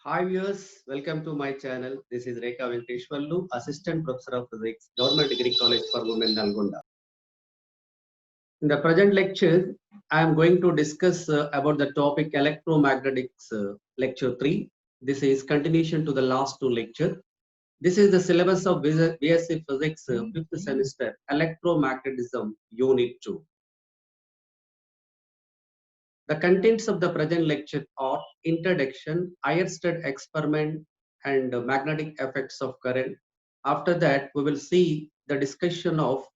Hi viewers, welcome to my channel. This is Rekha Venkateshwarlu, Assistant Professor of Physics, Government Degree College for Women, Nalgonda. In the present lecture, I am going to discuss about the topic electromagnetics, lecture 3. This is continuation to the last two lecture. This is the syllabus of BSc Physics, 5th semester, Electromagnetism, Unit 2. The contents of the present lecture are introduction, Eirsted experiment, and magnetic effects of current. After that, we will see the discussion of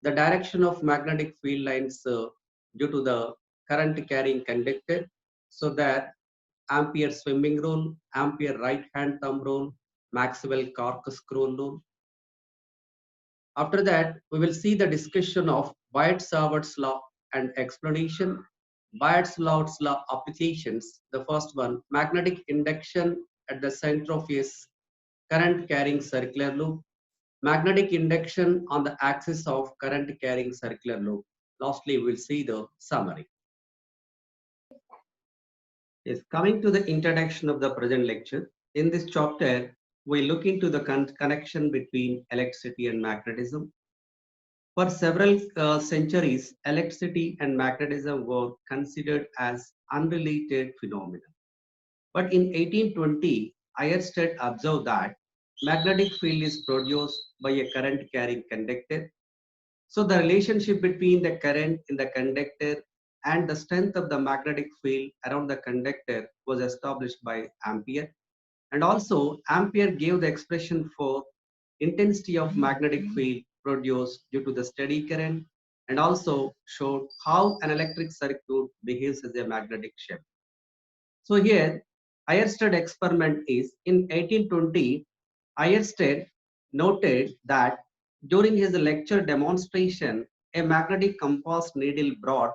the direction of magnetic field lines due to the current carrying conductor. So that Ampere swimming rule, Ampere right hand thumb rule, Maxwell corkscrew rule. After that, we will see the discussion of Biot-Savart's law and explanation, Biot-Savart's law applications. The first one, magnetic induction at the center of a current carrying circular loop, magnetic induction on the axis of current carrying circular loop. Lastly, we will see the summary. Yes, coming to the introduction of the present lecture, in this chapter, we look into the connection between electricity and magnetism. For several centuries, electricity and magnetism were considered as unrelated phenomena. But in 1820, Eirsted observed that magnetic field is produced by a current carrying conductor. So the relationship between the current in the conductor and the strength of the magnetic field around the conductor was established by Ampere. And also, Ampere gave the expression for intensity of magnetic field produced due to the steady current and also showed how an electric circuit behaves as a magnetic shift. So here, Eirsted experiment is in 1820, Eirsted noted that during his lecture demonstration, a magnetic compass needle brought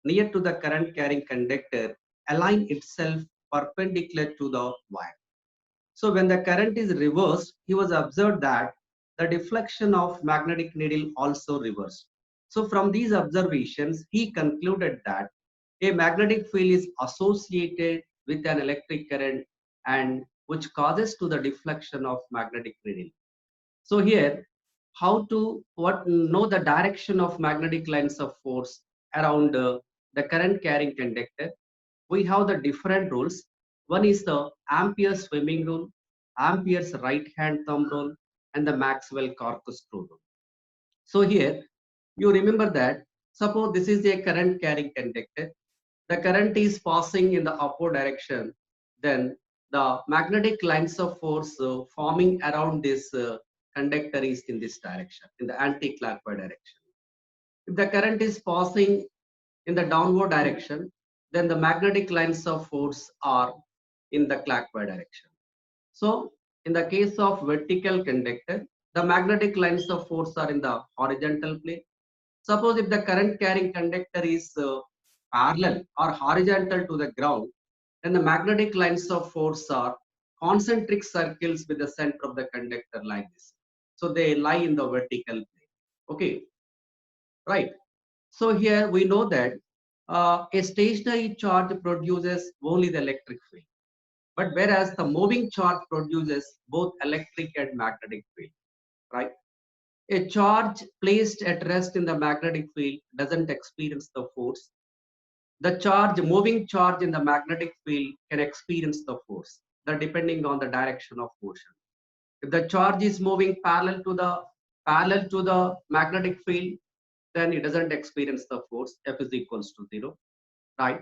near to the current carrying conductor aligned itself perpendicular to the wire. So when the current is reversed, he was observed that the deflection of magnetic needle also reversed. So from these observations, he concluded that a magnetic field is associated with an electric current and which causes to the deflection of magnetic needle. So here, how to know the direction of magnetic lines of force around the current carrying conductor? We have the different rules. One is the Ampere swimming rule, Ampere's right hand thumb rule, and the Maxwell corkscrew rule. So here, you remember that suppose this is a current carrying conductor. The current is passing in the upward direction. Then the magnetic lines of force forming around this conductor is in this direction, in the anti-clockwise direction. If the current is passing in the downward direction, then the magnetic lines of force are in the clockwise direction. So in the case of vertical conductor, the magnetic lines of force are in the horizontal plane. Suppose if the current carrying conductor is parallel or horizontal to the ground, then the magnetic lines of force are concentric circles with the center of the conductor like this. So they lie in the vertical plane. Okay, right. So here we know that a stationary charge produces only the electric field, but whereas the moving charge produces both electric and magnetic field, right? A charge placed at rest in the magnetic field doesn't experience the force. The charge, moving charge in the magnetic field can experience the force, that depending on the direction of motion. If the charge is moving parallel to the magnetic field, then it doesn't experience the force. F is equals to 0, right?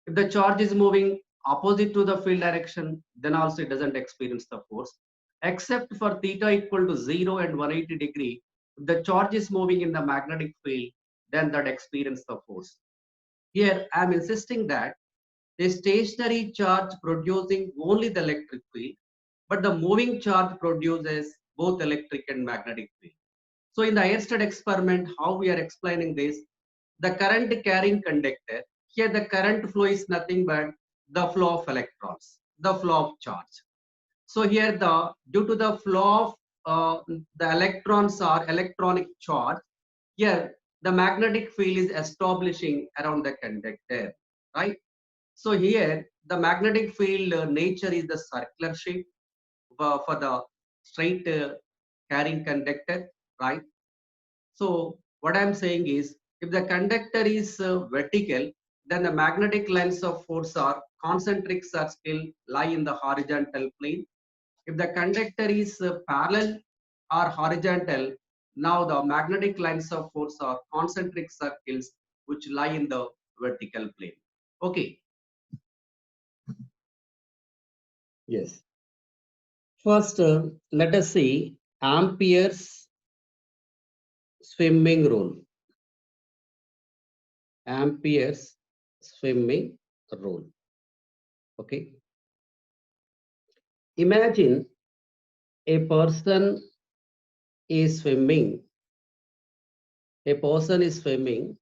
If the charge is moving opposite to the field direction, then also it doesn't experience the force. Except for theta equal to 0 and 180 degree, if the charge is moving in the magnetic field, then that experience the force. Here I am insisting that the stationary charge producing only the electric field, but the moving charge produces both electric and magnetic field. So in the Eirsted experiment, how we are explaining this, the current carrying conductor, here the current flow is nothing but the flow of electrons, the flow of charge. So here due to the flow of the electrons or electronic charge, here the magnetic field is establishing around the conductor, right? So here the magnetic field nature is the circular shape for the straight carrying conductor, right? So what I'm saying is, if the conductor is vertical, then the magnetic lines of force are concentric circle lie in the horizontal plane. If the conductor is parallel or horizontal, now the magnetic lines of force are concentric circles which lie in the vertical plane. Okay. Yes. First, let us see Ampere's swimming rule. Ampere's swimming rule. Okay. Imagine a person is swimming. A person is swimming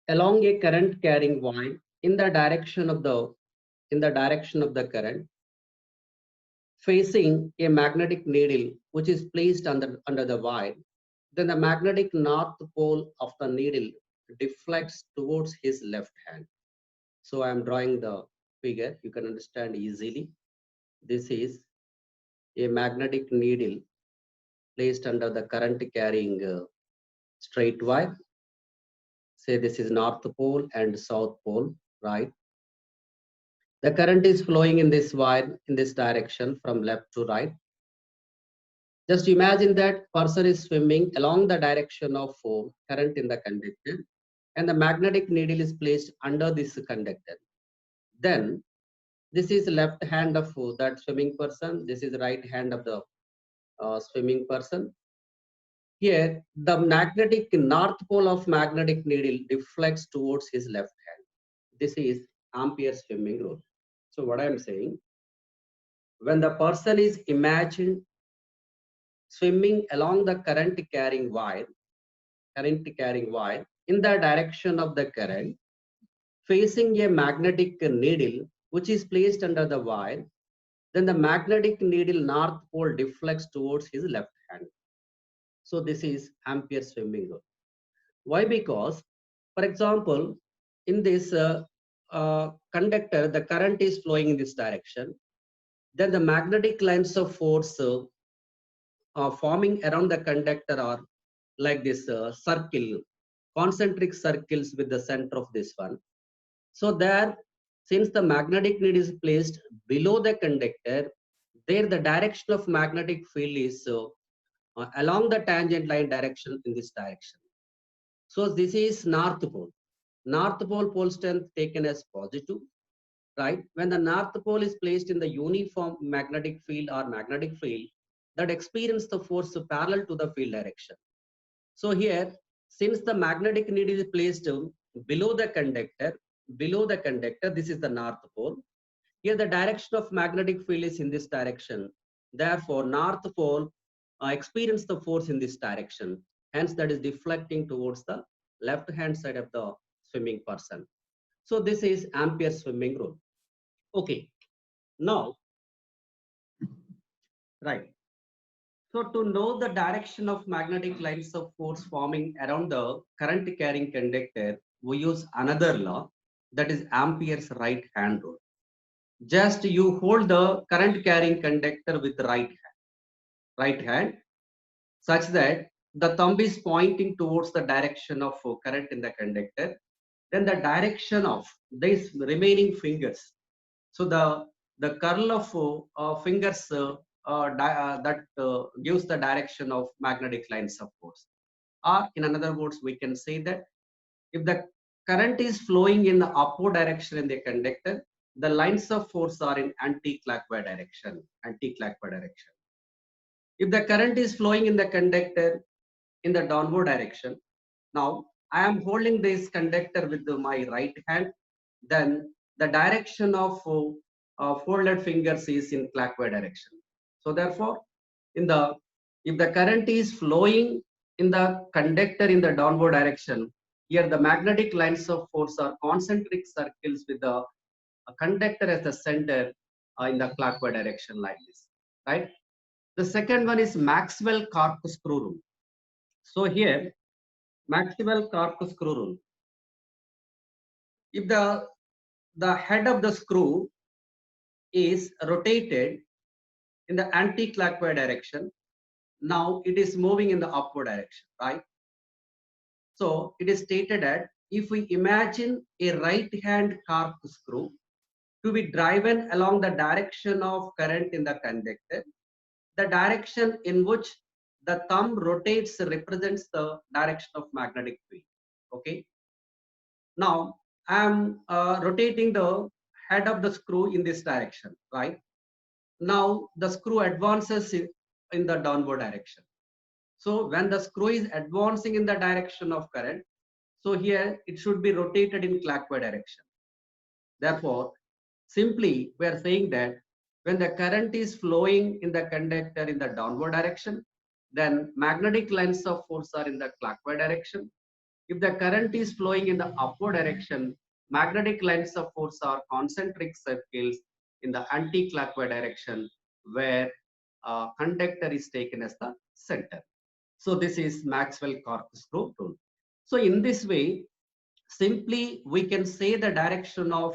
along a current carrying wire in the direction of the current, facing a magnetic needle which is placed under the wire. Then the magnetic north pole of the needle deflects towards his left hand. So I am drawing the figure, you can understand easily. This is a magnetic needle placed under the current carrying straight wire. Say this is north pole and south pole, right? The current is flowing in this wire in this direction from left to right. Just imagine that person is swimming along the direction of current in the conductor, and the magnetic needle is placed under this conductor. Then this is left hand of that swimming person. This is right hand of the swimming person. Here, the magnetic north pole of magnetic needle deflects towards his left hand. This is Ampere's swimming rule. So what I am saying, when the person is imagined swimming along the current carrying wire in the direction of the current, facing a magnetic needle which is placed under the wire, then the magnetic needle north pole deflects towards his left hand. So this is Ampere's swimming rule. Why? Because, for example, in this conductor, the current is flowing in this direction. Then the magnetic lines of force forming around the conductor are like this circle, concentric circles with the center of this one. So there, since the magnetic needle is placed below the conductor, there the direction of magnetic field is along the tangent line direction in this direction. So this is north pole. North pole pole strength taken as positive, right? When the north pole is placed in the uniform magnetic field or magnetic field, that experience the force parallel to the field direction. So here, since the magnetic needle is placed below the conductor, this is the north pole. Here the direction of magnetic field is in this direction. Therefore, north pole experience the force in this direction. Hence, that is deflecting towards the left hand side of the swimming person. So this is Ampere's swimming rule. Okay. Now, right. So to know the direction of magnetic lines of force forming around the current carrying conductor, we use another law, that is Ampere's right hand rule. Just you hold the current carrying conductor with right hand such that the thumb is pointing towards the direction of current in the conductor. Then the direction of these remaining fingers. So the curl of fingers that gives the direction of magnetic lines of force. Or in another words, we can say that if the current is flowing in the upward direction in the conductor, the lines of force are in anti-clockwise direction. If the current is flowing in the conductor in the downward direction, now I am holding this conductor with my right hand, then the direction of folded fingers is in clockwise direction. So therefore, if the current is flowing in the conductor in the downward direction, here the magnetic lines of force are concentric circles with the conductor as the center in the clockwise direction like this, right? The second one is Maxwell corkscrew rule. So here, Maxwell corkscrew rule. if the head of the screw is rotated in the anti-clockwise direction, now it is moving in the upward direction, right? So it is stated that if we imagine a right hand corkscrew to be driven along the direction of current in the conductor, the direction in which the thumb rotates represents the direction of magnetic field. Okay. Now I am rotating the head of the screw in this direction, right? Now the screw advances in the downward direction. So when the screw is advancing in the direction of current, so here it should be rotated in clockwise direction. Therefore, simply we are saying that when the current is flowing in the conductor in the downward direction, then magnetic lines of force are in the clockwise direction. If the current is flowing in the upward direction, magnetic lines of force are concentric circles in the anti-clockwise direction, where conductor is taken as the center. So this is Maxwell-Corkscrew rule. So in this way, simply we can say the direction of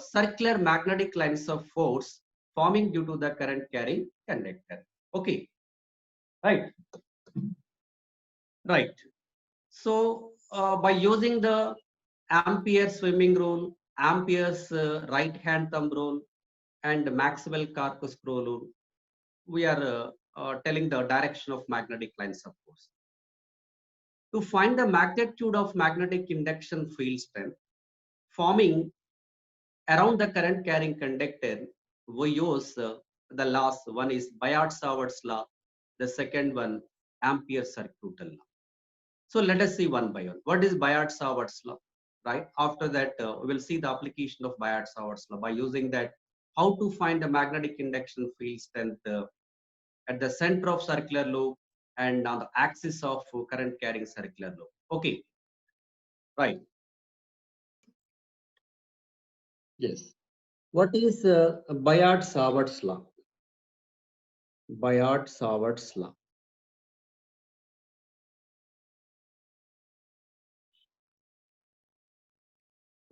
circular magnetic lines of force forming due to the current carrying conductor. Okay, right, right. So by using the Ampere swimming rule, Ampere's right hand thumb rule, and Maxwell-Corkscrew rule, we are telling the direction of magnetic lines of force. To find the magnitude of magnetic induction field strength forming around the current carrying conductor, we use the laws. One is Biot-Savart's law, the second one Ampere's circuital law. So let us see one by one. What is Biot-Savart's law? Right. After that, we will see the application of Biot-Savart's law by using that. How to find the magnetic induction field strength at the center of circular loop and on the axis of current carrying circular loop. Okay. Right. Yes. What is Biot-Savart's law? Biot-Savart's law.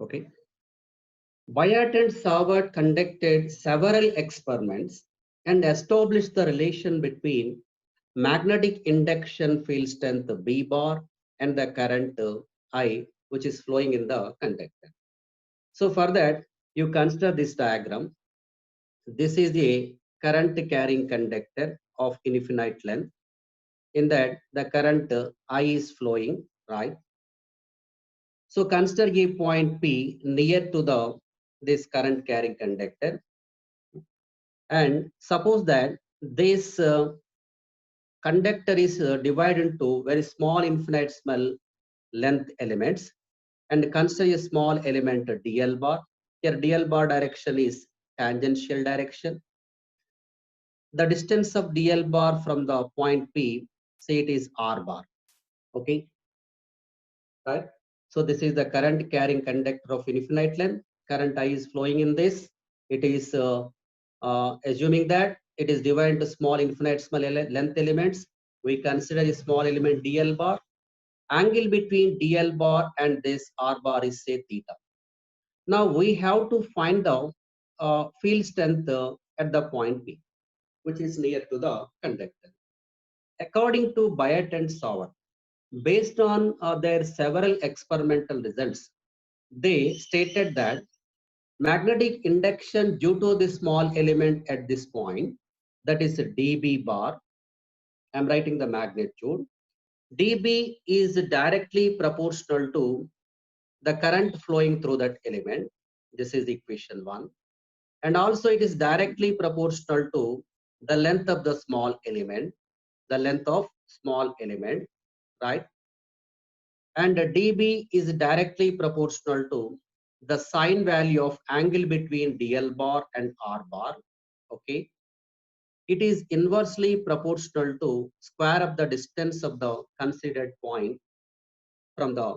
Okay. Biot and Savart conducted several experiments and established the relation between magnetic induction field strength B bar and the current I, which is flowing in the conductor. So for that, you consider this diagram. This is the current carrying conductor of infinite length. In that, the current I is flowing, right? So consider a point P near to the this current carrying conductor, and suppose that this conductor is divided into very small infinitesimal length elements, and consider a small element dl bar. Here dl bar direction is tangential direction. The distance of dl bar from the point P, say it is r bar. Okay, right? So this is the current carrying conductor of infinite length. Current I is flowing in this. It is assuming that it is divided into small infinitesimal length elements. We consider a small element dl bar. Angle between dl bar and this r bar is say theta. Now we have to find the field strength at the point P, which is near to the conductor. According to Biot and Savart, based on their several experimental results, they stated that magnetic induction due to the small element at this point, that is dB bar, I'm writing the magnitude, dB is directly proportional to the current flowing through that element. This is equation 1. And also it is directly proportional to the length of the small element, the length of small element, right? And dB is directly proportional to the sine value of angle between dl bar and r bar. Okay, it is inversely proportional to square of the distance of the considered point from the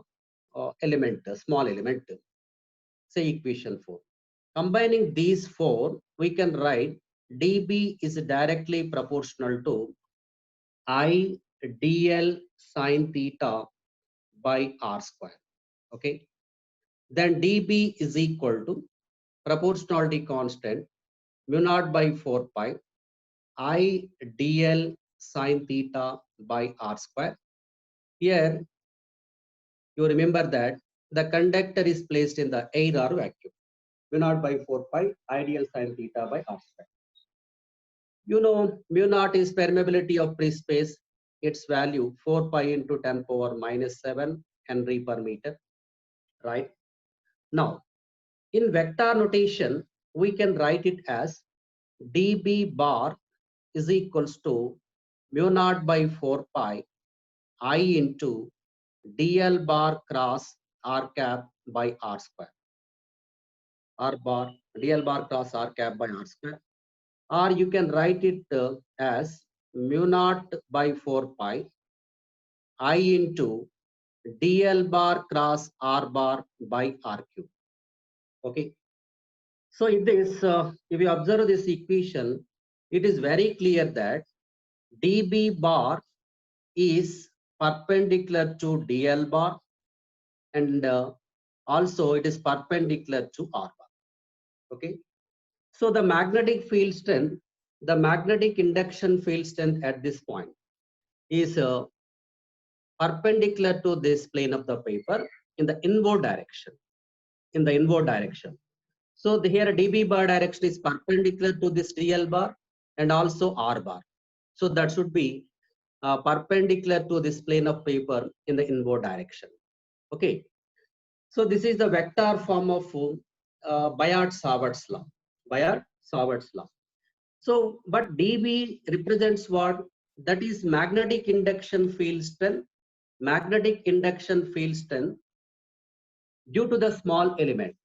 element, small element, say equation 4. Combining these four, we can write dB is directly proportional to I dl sine theta by r square. Okay, then dB is equal to proportionality constant mu naught by 4 pi I dl sine theta by r square. Here you remember that the conductor is placed in the air or vacuum. Mu naught by 4 pi I dl sine theta by r square. You know, mu naught is permeability of free space. Its value 4 pi into 10 power minus 7 Henry per meter, right? Now, in vector notation, we can write it as dB bar is equals to mu naught by 4 pi I into dl bar cross r cap by r square. R bar, dl bar cross r cap by r square. Or you can write it as mu naught by 4 pi I into dl bar cross r bar by r cube. Okay. So in this, if you observe this equation, it is very clear that dB bar is perpendicular to dl bar, and also it is perpendicular to r bar. Okay. So the magnetic field strength, the magnetic induction field strength at this point is perpendicular to this plane of the paper in the inward direction. In the inward direction. So here dB bar direction is perpendicular to this dl bar and also r bar. So that should be perpendicular to this plane of paper in the inward direction. Okay. So this is the vector form of Biot-Savart's law. Biot-Savart's law. So, but dB represents what? That is magnetic induction field strength. Magnetic induction field strength due to the small element.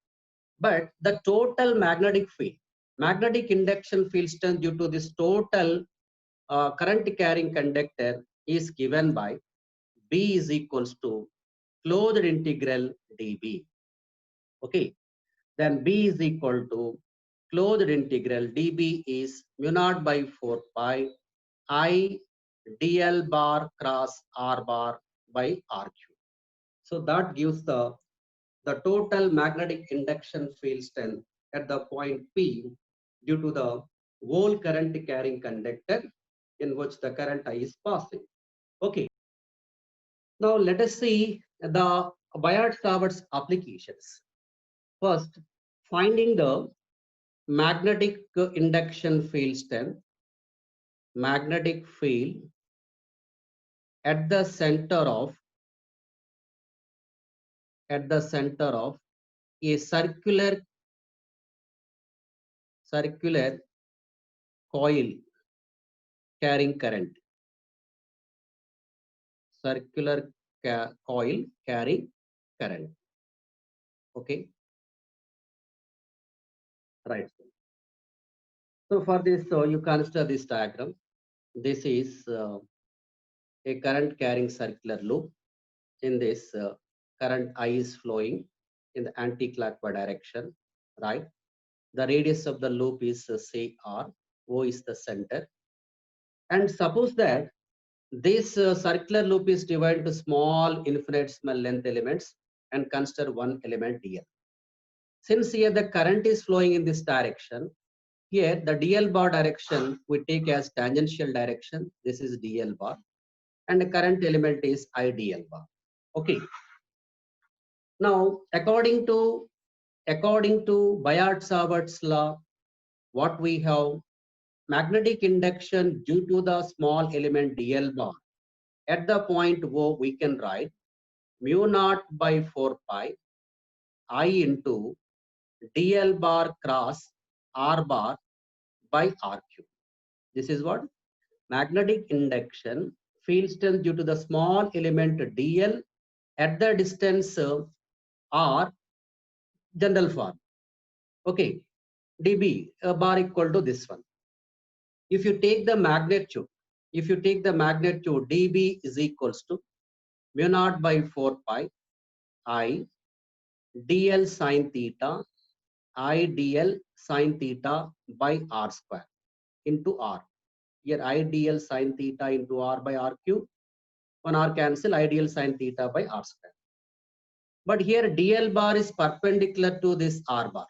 But the total magnetic induction field strength due to this total current carrying conductor is given by B is equals to closed integral dB. Okay, then B is equal to closed integral dB is mu naught by 4 pi I dl bar cross r bar by r cube. So that gives the total magnetic induction field strength at the point P due to the whole current carrying conductor in which the current I is passing. Okay. Now let us see the Biot-Savart's applications. First, finding the magnetic induction field strength, magnetic field at the center of a circular coil carrying current. Circular coil carrying current. Okay. Right. So for this, you consider this diagram. This is a current carrying circular loop. In this, current I is flowing in the anti-clockwise direction, right? The radius of the loop is say R, O is the center. And suppose that this circular loop is divided into small infinitesimal length elements and consider one element dl. Since here the current is flowing in this direction, here the dl bar direction we take as tangential direction. This is dl bar, and the current element is I dl bar. Okay. Now, according to Biot-Savart's law, what we have, magnetic induction due to the small element dl bar. At the point O, we can write mu naught by 4 pi I into dl bar cross r bar by r cube. This is what? Magnetic induction field strength due to the small element dl at the distance r, general form. Okay, dB bar equal to this one. If you take the magnitude, dB is equals to mu naught by 4 pi I dl sine theta I dl sine theta by r square into r. Here I dl sine theta into r by r cube. One r cancel, I dl sine theta by r square. But here DL bar is perpendicular to this R bar.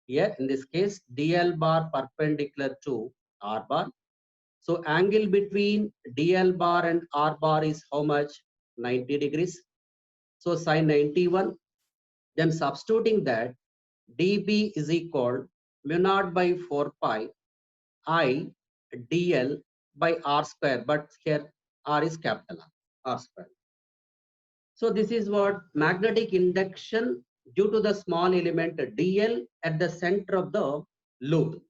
Here in this case, DL bar perpendicular to R bar. So angle between DL bar and R bar is how much? 90 degrees. So sin 91. Then substituting that, dB is equal mu naught by 4 pi I dl by R square. But here R is capital R square. So this is what magnetic induction due to the small element dl at the center of the loop.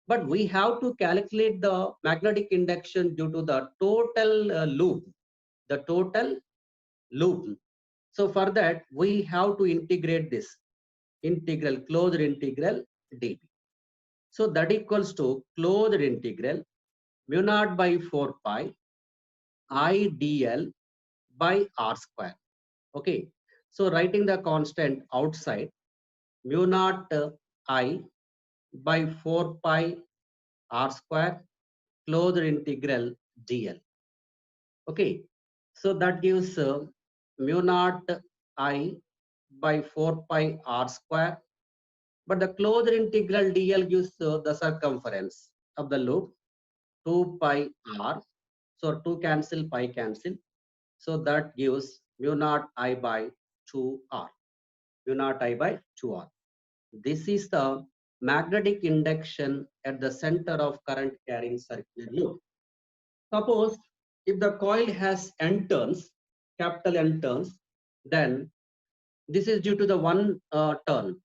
But we have to calculate the magnetic induction due to the total loop, the total loop. So for that, we have to integrate this integral, closed integral dB. So that equals to closed integral mu naught by 4 pi I dl by R square. Okay. So writing the constant outside, mu naught I by 4 pi R square closed integral dl. Okay. So that gives mu naught I by 4 pi R square. But the closed integral dl gives the circumference of the loop 2 pi R. So 2 cancel, pi cancel. So that gives mu naught I by 2R. Mu naught I by 2R. This is the magnetic induction at the center of current carrying circular loop. Suppose if the coil has N turns, capital N turns, then this is due to the one turn.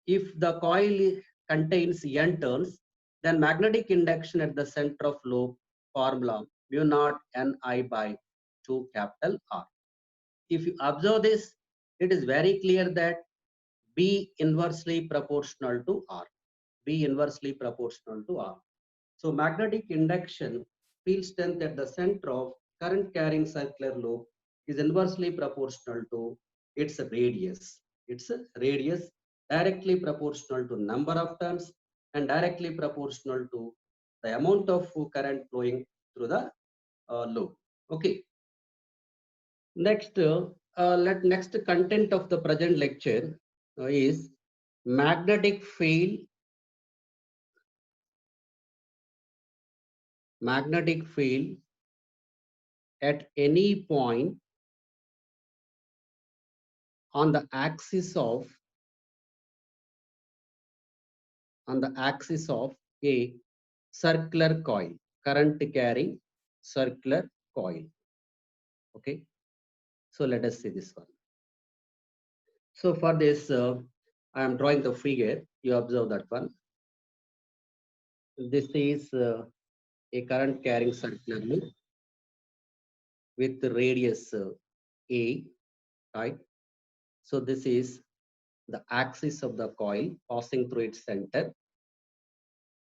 If the coil contains N turns, then magnetic induction at the center of loop formula mu naught Ni by 2 capital R. If you observe this, it is very clear that B inversely proportional to R. B inversely proportional to R. So magnetic induction field strength at the center of current carrying circular loop is inversely proportional to its radius. Its radius directly proportional to number of turns and directly proportional to the amount of current flowing through the loop. Okay. Next, next content of the present lecture is magnetic field. Magnetic field at any point on the axis of a circular coil, current carrying circular coil. Okay, so let us see this one. So for this, I am drawing the figure. You observe that one. This is a current carrying circular loop with the radius A, right? So this is the axis of the coil passing through its center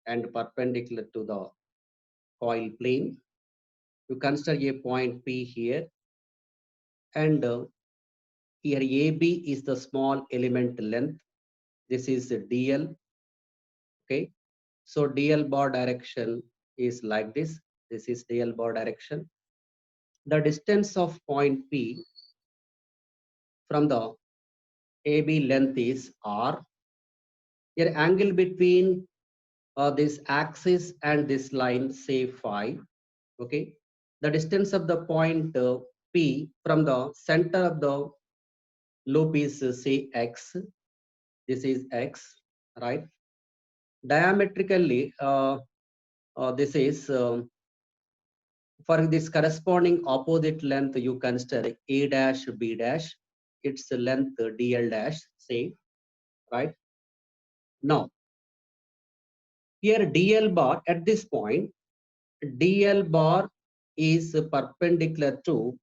and perpendicular to the coil plane. You consider a point P here, and here AB is the small element length. This is DL. Okay, so DL bar direction is like this. This is DL bar direction. The distance of point P from the AB length is R. Here angle between this axis and this line, say phi. Okay, the distance of the point P from the center of the loop is say X. This is X, right? Diametrically, this is for this corresponding opposite length, you consider A dash B dash, its length DL dash, say, right? Now, here DL bar at this point, DL bar is perpendicular to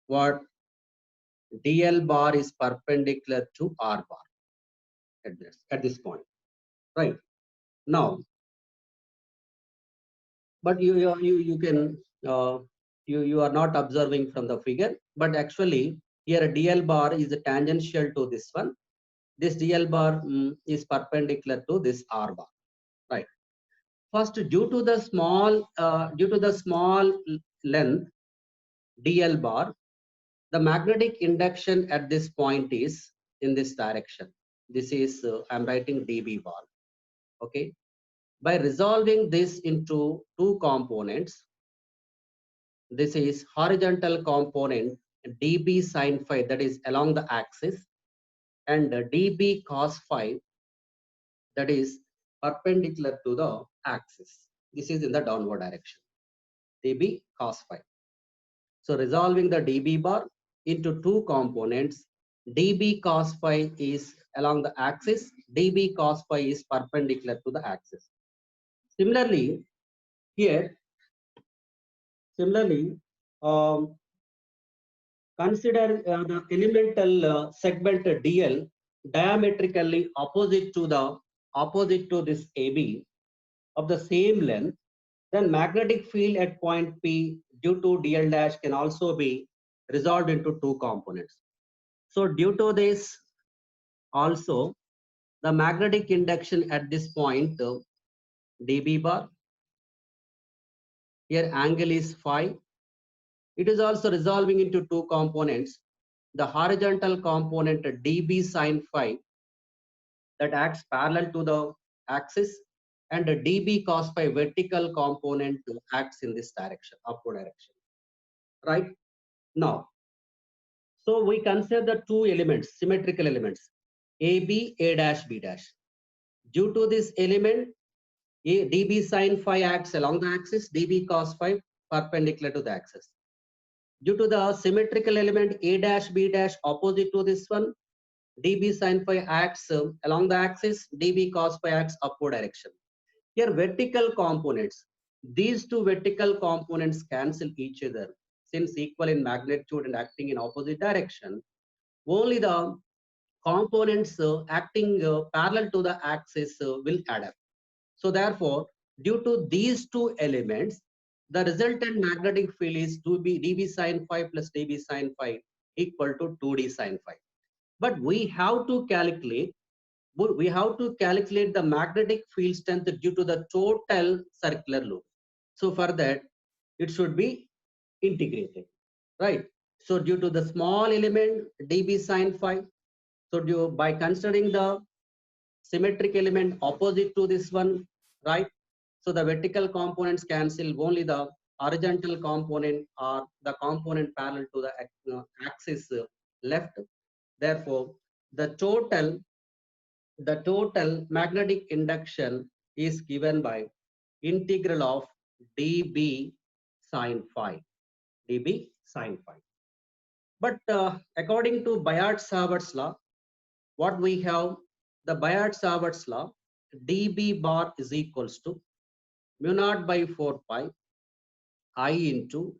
what? DL bar is perpendicular to R bar at this point, right? Now, but you can you are not observing from the figure, but actually here DL bar is tangential to this one. This DL bar is perpendicular to this R bar, right? First, due to the small length DL bar, The magnetic induction at this point is in this direction. This is, I'm writing dB bar. Okay. By resolving this into two components, this is horizontal component dB sine phi, that is along the axis, and dB cos phi, that is perpendicular to the axis. This is in the downward direction, dB cos phi. So resolving the dB bar into two components, dB cos phi is along the axis, dB cos phi is perpendicular to the axis. Similarly, here, similarly, um, consider the elemental segment DL diametrically opposite to this AB of the same length. Then magnetic field at point P due to DL dash can also be resolved into two components. So due to this also, the magnetic induction at this point dB bar, here angle is phi. It is also resolving into two components. The horizontal component dB sine phi, that acts parallel to the axis, and the dB cos phi vertical component acts in this direction, upward direction. Right now, so we consider the two elements, symmetrical elements, AB, A dash, B dash. Due to this element, dB sine phi acts along the axis, dB cos phi perpendicular to the axis. Due to the symmetrical element A dash, B dash opposite to this one, dB sine phi acts along the axis, dB cos phi acts upward direction. Here vertical components, these two vertical components cancel each other since equal in magnitude and acting in opposite direction. Only the components acting parallel to the axis will add up. So therefore, due to these two elements, the resultant magnetic field is 2b dB sine phi plus dB sine phi equal to 2d sine phi. But we have to calculate the magnetic field strength due to the total circular loop. So for that, it should be integrated, right? So due to the small element dB sine phi, so by considering the symmetric element opposite to this one, right? So the vertical components cancel, only the horizontal component or the component parallel to the axis left. Therefore, the total magnetic induction is given by integral of dB sine phi, dB sine phi. But according to Biot-Savart's law, what we have, the Biot-Savart's law, dB bar is equals to mu naught by 4 pi I into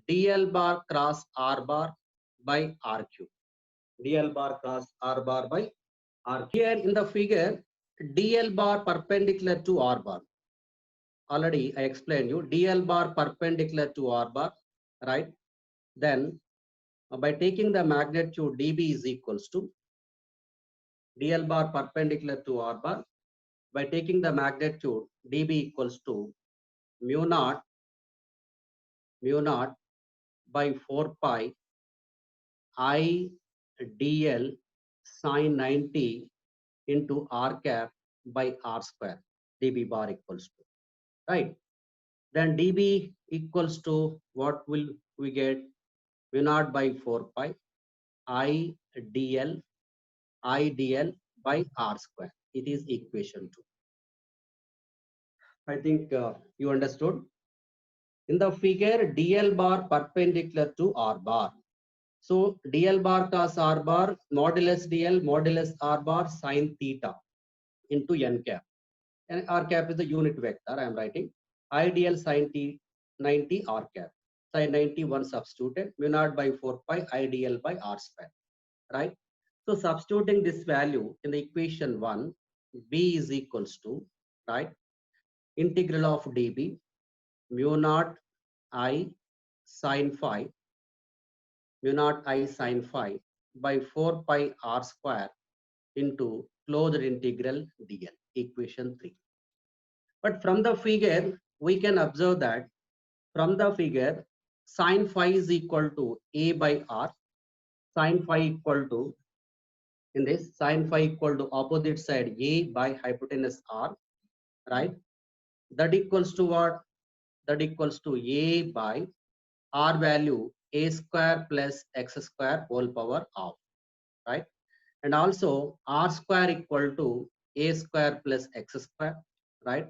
dl bar cross r bar by r cube. dl bar cross r bar by r. Here in the figure, dl bar perpendicular to r bar. Already I explained you, dl bar perpendicular to r bar, right? Then by taking the magnitude dB is equals to dl bar perpendicular to r bar, by taking the magnitude dB equals to mu naught by 4 pi I dl sine 90 into r cap by r square, dB bar equals to, right? Then dB equals to what will we get? Mu naught by 4 pi I dl by r square. It is equation 2. I think you understood. In the figure, dl bar perpendicular to r bar. So dl bar cos r bar modulus dl modulus r bar sine theta into n cap. And r cap is the unit vector I am writing. I dl sine t 90 r cap. Sine 91 substituted. Mu naught by 4 pi I dl by r square. Right? So substituting this value in the equation 1, b is equals to, right, integral of dB mu naught I sine phi by 4 pi r square into closed integral dl, equation 3. But from the figure, we can observe that from the figure, sine phi is equal to A by R. Sine phi equal to, in this, sine phi equal to opposite side A by hypotenuse R, right? That equals to what? That equals to A by R value A square plus X square whole power half, right? And also R square equal to A square plus X square, right?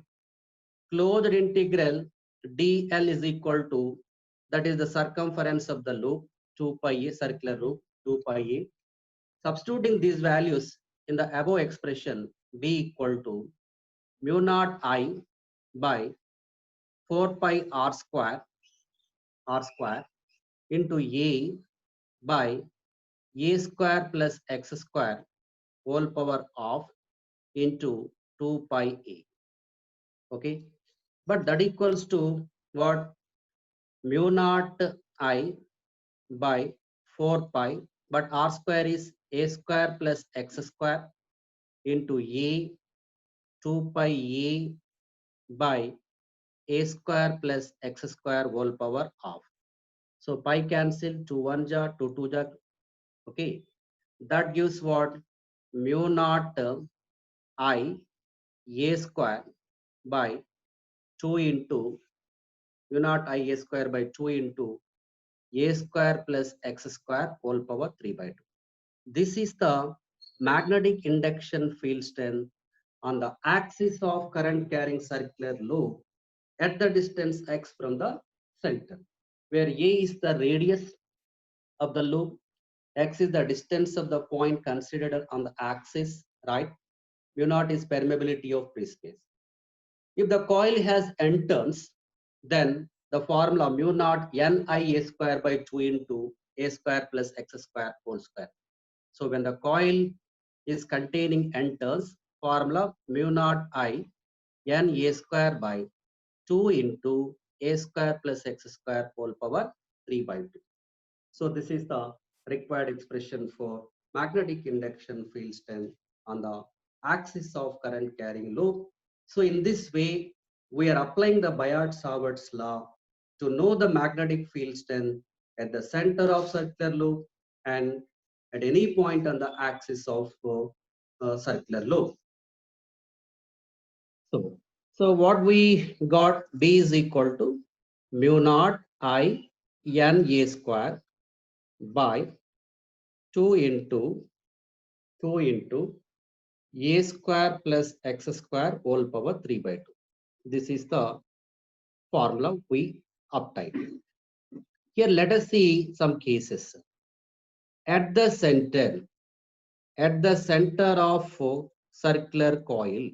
Closed integral dl is equal to, that is the circumference of the loop, 2 pi a, circular loop, 2 pi a. Substituting these values in the above expression, b equal to mu naught I by 4 pi r square into a by a square plus x square whole power of into 2 pi a. Okay, but that equals to what? Mu naught I by 4 pi, but r square is a square plus x square into a 2 pi a by a square plus x square whole power half. So pi cancel, 2 1 ja, 2 2 ja. Okay, that gives what? Mu naught I a square by 2 into mu naught I a square by 2 into a square plus x square whole power 3 by 2. This is the magnetic induction field strength on the axis of current carrying circular loop at the distance x from the center, where a is the radius of the loop, x is the distance of the point considered on the axis, right? Mu naught is permeability of free space. If the coil has n turns, then the formula mu naught n I a square by 2 into a square plus x square whole square. So when the coil is containing n turns, formula mu naught I n a square by 2 into a square plus x square whole power 3 by 2. So this is the required expression for magnetic induction field strength on the axis of current carrying loop. So in this way, we are applying the Biot-Savart's law to know the magnetic field strength at the center of circular loop and at any point on the axis of circular loop. So what we got, B is equal to mu naught I n a square by 2 into a square plus x square whole power 3 by 2. This is the formula we obtained. Here let us see some cases. At the center of circular coil,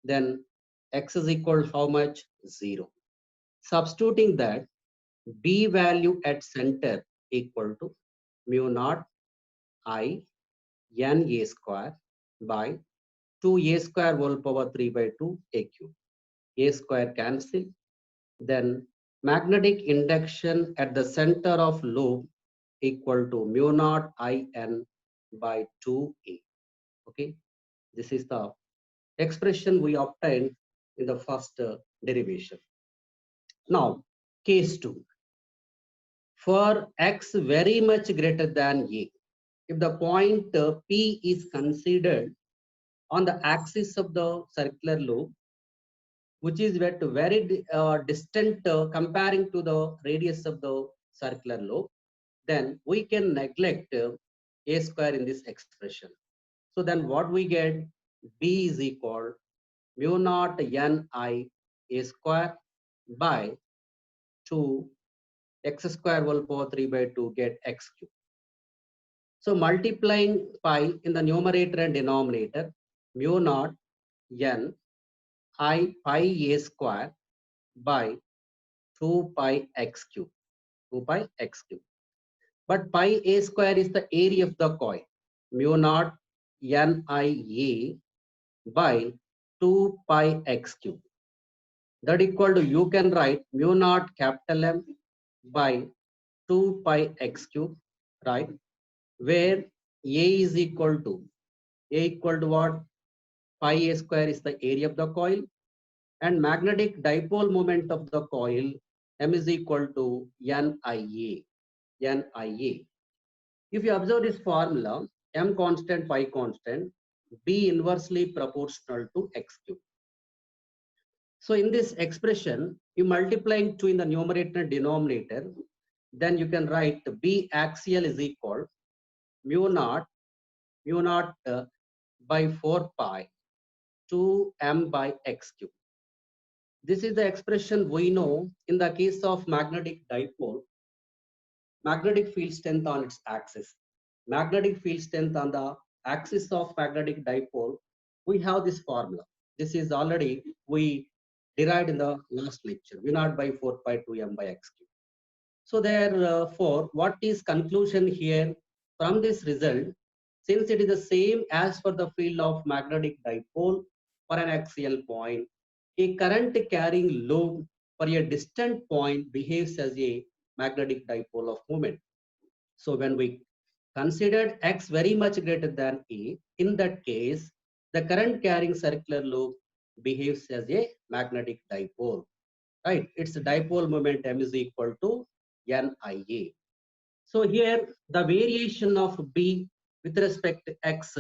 then x is equal to how much? 0. Substituting that, B value at center equal to mu naught I n a square by 2 a square whole power 3 by 2 a cube. A square cancel. Then magnetic induction at the center of loop equal to mu naught I n by 2a. Okay, this is the expression we obtained in the first derivation. Now, case 2. For x very much greater than a, if the point P is considered on the axis of the circular loop, which is very distant comparing to the radius of the circular loop, then we can neglect a square in this expression. So then what we get? B is equal mu naught n I a square by 2 x square whole power 3 by 2 get x cube. So multiplying pi in the numerator and denominator, mu naught n I pi a square by 2 pi x cube, 2 pi x cube. But pi a square is the area of the coil, mu naught n I a by 2 pi x cube. That equal to, you can write mu naught capital M by 2 pi x cube, right? Where a is equal to what? Pi a square is the area of the coil, and magnetic dipole moment of the coil M is equal to NIA. NIA. If you observe this formula, M constant, Y constant, B inversely proportional to X cube. So in this expression, you multiplying 2 in the numerator and denominator, then you can write B axial is equal mu naught by 4 pi 2 m by x cube. This is the expression we know in the case of magnetic dipole, magnetic field strength on its axis. Magnetic field strength on the axis of magnetic dipole, we have this formula. This is already we derived in the last lecture, V naught by 4 pi 2 m by x cube. So therefore, what is conclusion here from this result? Since it is the same as for the field of magnetic dipole for an axial point, a current carrying loop for a distant point behaves as a magnetic dipole of moment. So when we considered x very much greater than a, in that case, the current carrying circular loop behaves as a magnetic dipole, right? Its dipole moment M is equal to NIA. So here the variation of B with respect to X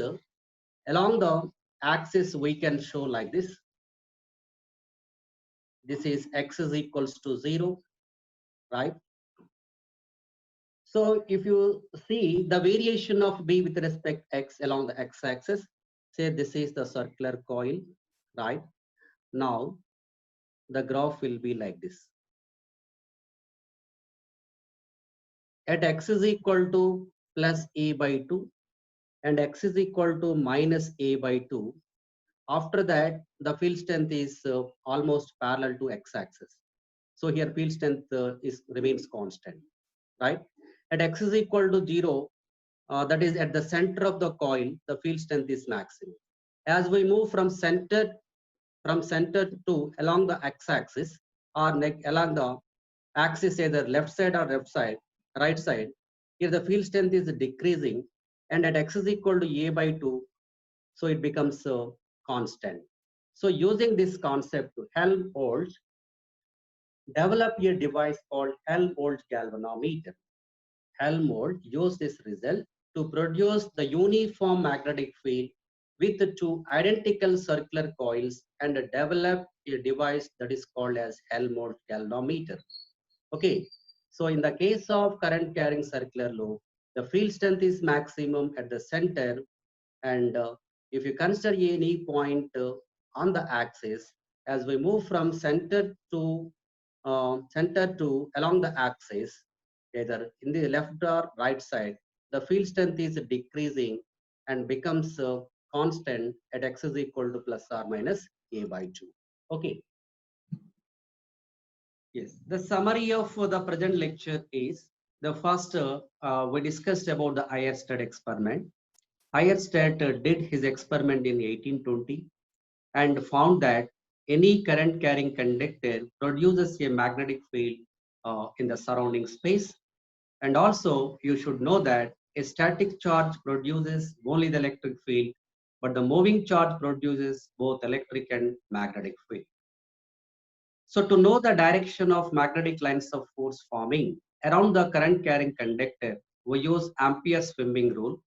along the axis we can show like this. This is X is equals to 0, right? So if you see the variation of B with respect to X along the X axis, say this is the circular coil, right? Now the graph will be like this. At X is equal to plus A by 2 and X is equal to minus A by 2. After that, the field strength is almost parallel to x-axis. So here field strength remains constant, right? At x is equal to 0, that is at the center of the coil, the field strength is maximum. As we move from center to along the x-axis or along the axis, either left side or right side, here the field strength is decreasing, and at x is equal to A by 2, so it becomes constant. So using this concept, Helmholtz developed a device called Helmholtz galvanometer. Helmholtz used this result to produce the uniform magnetic field with the two identical circular coils and developed a device that is called as Helmholtz galvanometer. Okay, so in the case of current carrying circular loop, the field strength is maximum at the center, and if you consider any point on the axis, as we move from center to along the axis, either in the left or right side, the field strength is decreasing and becomes constant at x is equal to plus or minus A by 2. Okay. Yes, the summary of the present lecture is the first we discussed about the Eyerstedt experiment. Eyerstedt did his experiment in 1820 and found that any current carrying conductor produces a magnetic field in the surrounding space. And also you should know that a static charge produces only the electric field, but the moving charge produces both electric and magnetic field. So to know the direction of magnetic lines of force forming around the current carrying conductor, we use Ampere's swimming rule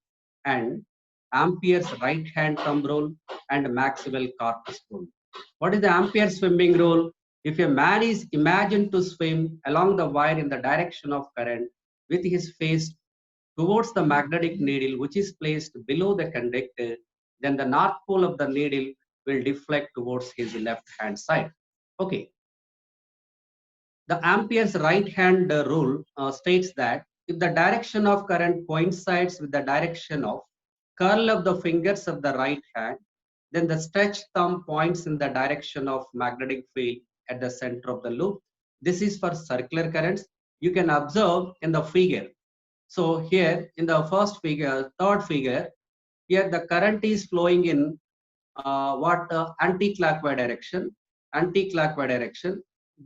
and Ampere's right hand thumb rule and Maxwell corpus rule. What is the Ampere swimming rule? If a man is imagined to swim along the wire in the direction of current with his face towards the magnetic needle which is placed below the conductor, then the north pole of the needle will deflect towards his left hand side. Okay. The Ampere's right hand rule states that if the direction of current coincides with the direction of curl of the fingers of the right hand, then the stretched thumb points in the direction of magnetic field at the center of the loop. This is for circular currents. You can observe in the figure. So here in the first figure, third figure, here the current is flowing in anti-clockwise direction.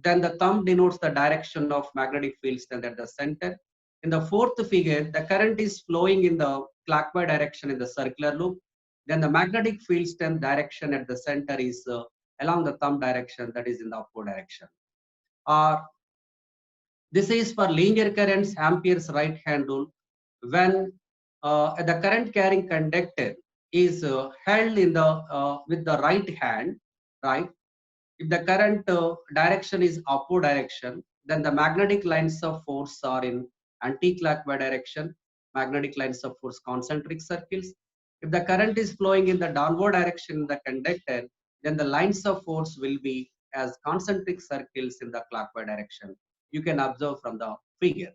Then the thumb denotes the direction of magnetic field strength at the center. In the fourth figure, the current is flowing in the clockwise direction in the circular loop. Then the magnetic field strength direction at the center is along the thumb direction, that is in the upward direction. This is for linear currents, Ampere's right hand rule. When the current carrying conductor is held in the with the right hand, right? If the current direction is upward direction, then the magnetic lines of force are in anti-clockwise direction. Magnetic lines of force concentric circles. If the current is flowing in the downward direction in the conductor, then the lines of force will be as concentric circles in the clockwise direction. You can observe from the figure.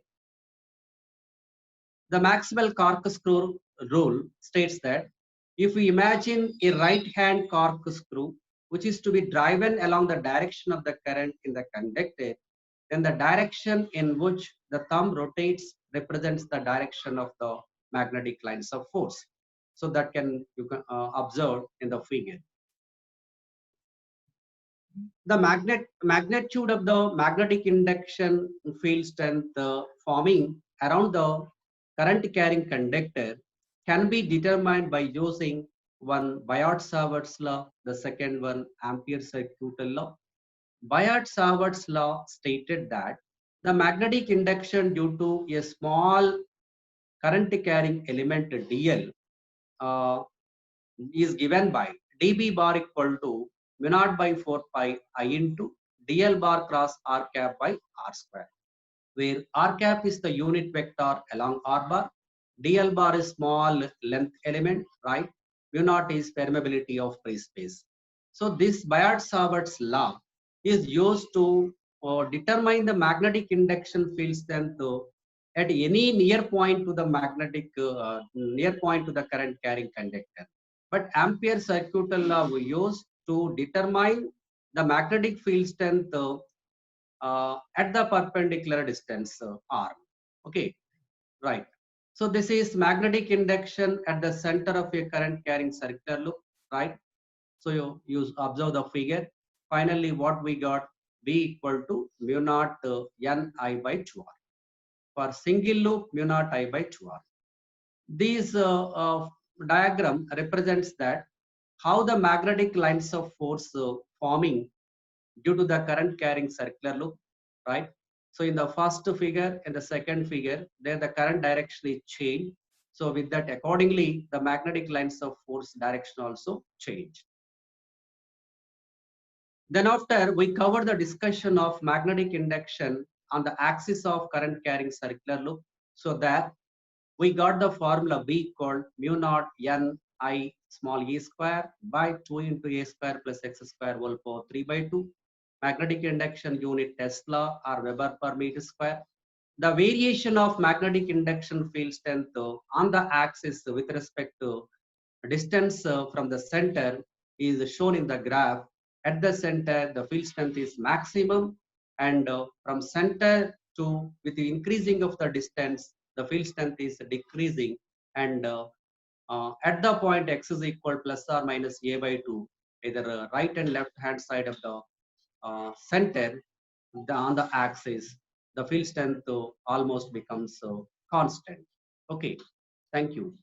The Maxwell corkscrew rule states that if we imagine a right-hand corkscrew which is to be driven along the direction of the current in the conductor, then the direction in which the thumb rotates represents the direction of the magnetic lines of force. So that you can observe in the figure. The magnitude of the magnetic induction field strength forming around the current carrying conductor can be determined by using one Biot-Savart's law, the second one Ampere-Circuital law. Biot-Savart's law stated that the magnetic induction due to a small current carrying element dl uh, is given by dB bar equal to mu naught by 4 pi I into dl bar cross r cap by r square, where r cap is the unit vector along r bar, dl bar is small length element, right? Mu naught is permeability of free space. So this Biot-Savart's law is used to determine the magnetic induction field strength at any near point to the near point to the current carrying conductor. But Ampere circuital law we use to determine the magnetic field strength at the perpendicular distance r. Okay, right. So this is magnetic induction at the center of a current carrying circular loop, right? So you observe the figure. Finally, what we got, V equal to mu naught N I by 2R. For single loop, mu naught I by 2R. This diagram represents that how the magnetic lines of force forming due to the current carrying circular loop, right? So in the first figure and the second figure, there the current direction is changed. So with that, accordingly, the magnetic lines of force direction also change. Then after we cover the discussion of magnetic induction on the axis of current carrying circular loop. So that we got the formula B called mu naught N I small e square by 2 into a square plus x square whole power 3 by 2. Magnetic induction unit Tesla or Weber per meter square. The variation of magnetic induction field strength on the axis with respect to distance from the center is shown in the graph. At the center, the field strength is maximum, and from center to with the increasing of the distance, the field strength is decreasing, and at the point x is equal plus or minus a by 2, either right and left hand side of the center on the axis, the field strength almost becomes constant. Okay, thank you.